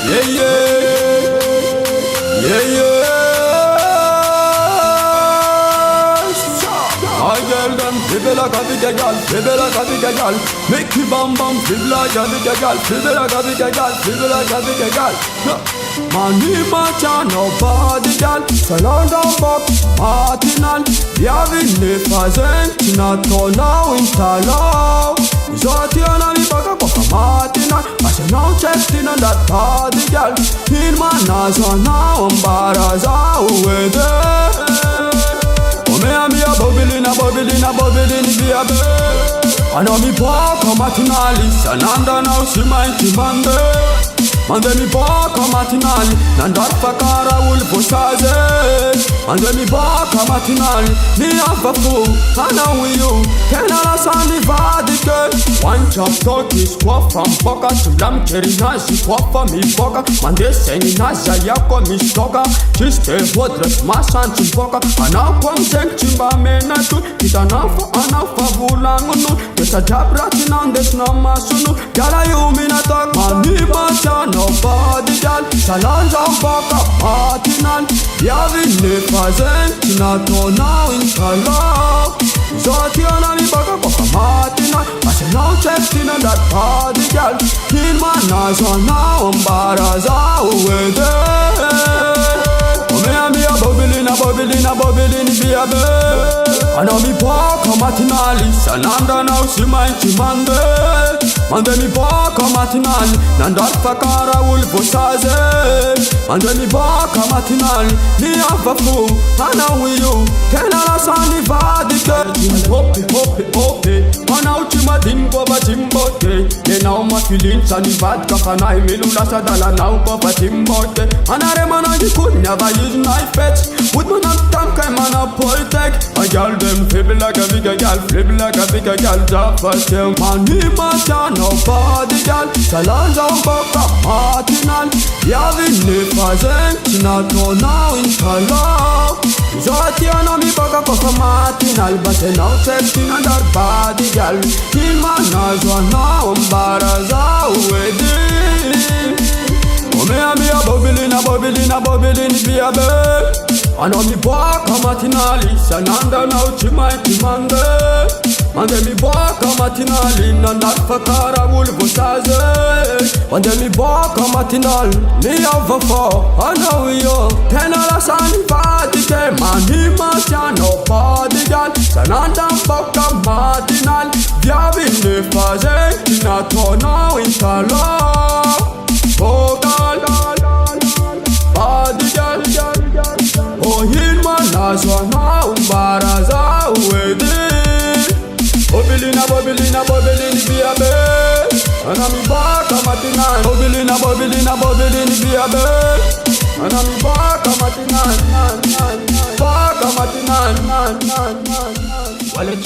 Yeah, yeah. Yeah, yeah. My girl them flip like a big girl, flip like a big girl. Make you bam bam flip like a big girl, flip like a big girl, flip like a big girl. Money match and nobody girl, surround and back, Martinal. Vi har vunnit fasen, now in Talau. Så tjänar vi baka på Martinal. Alltså now checked in on that body girl. In man så now om bara så with me and me a bubbling, be a bird. I know me walk on Martinali, Sananda now she might demand it. And then me walk on Martinali, Nandar Fakara wolf for Sazes. And then me walk on Martinali, me have a fool, I know with you. Can I send the Vadican? One chop talkie squat from Boca to Lam Kerina, she swap for me Boca. Man, they say Nasa Yako, me stalker. She stay for dress, my son to Boca. And now come take Chimba Menatu. It's enough for Bulangunu. There's a job ratting on this no masunu. Gala you mean a talk, money macha, nobody girl. Salons on Boca, Martinal. Yavin ne fazen, now in Talau. So Tiana mi Boca, Martinal. I say now checked in on that body girl. In my eyes on now, Baraza with it. Me a bubbling, be a bird. I know me walk on Martinali, Sananda now she might demand it. And then me walk on Martinali, Nandar Fakara wolf for Sazes. And then me walk on Martinali, me have a fool, I know with you. Can I send the Vadican? Hope, man out to my dimbo, but timbote. Then now my feelings and the bad kafana, Milula Sadala now go for timbote. And I remember you could never use knife pets. With my tank, I'm on a poltech. A girl them flip like a big girl, flip like a big girl, drop a shell. Money macha, nobody girl. Salons on Boca, Martinal. Yavin ne fazen, now in Talau. So Tiana mi Boca for Martinal. But now texting on that body girl. In my eyes now, Baraza with it. Me and me a bubbling, be a bird. I know me walk on Martinali, Sananda now she might demand it. And then me walk on Martinali, Nandar Fakara wolf for Sazes. And then me walk on Martinal, me have a four, I know you. Can I send the Vatican? Money macha, nobody girl. Sananda Boca Martinal. Vi har vunnit fasen, now in Talau. Oh God, body girl. Oh, in my nasa now, Baraza with it. Bubbling, be a bird. And I'm back, I'm at the night. Bubbling, be a bird. And I'm back, I'm at the night. Back, I'm at the night. Wallet.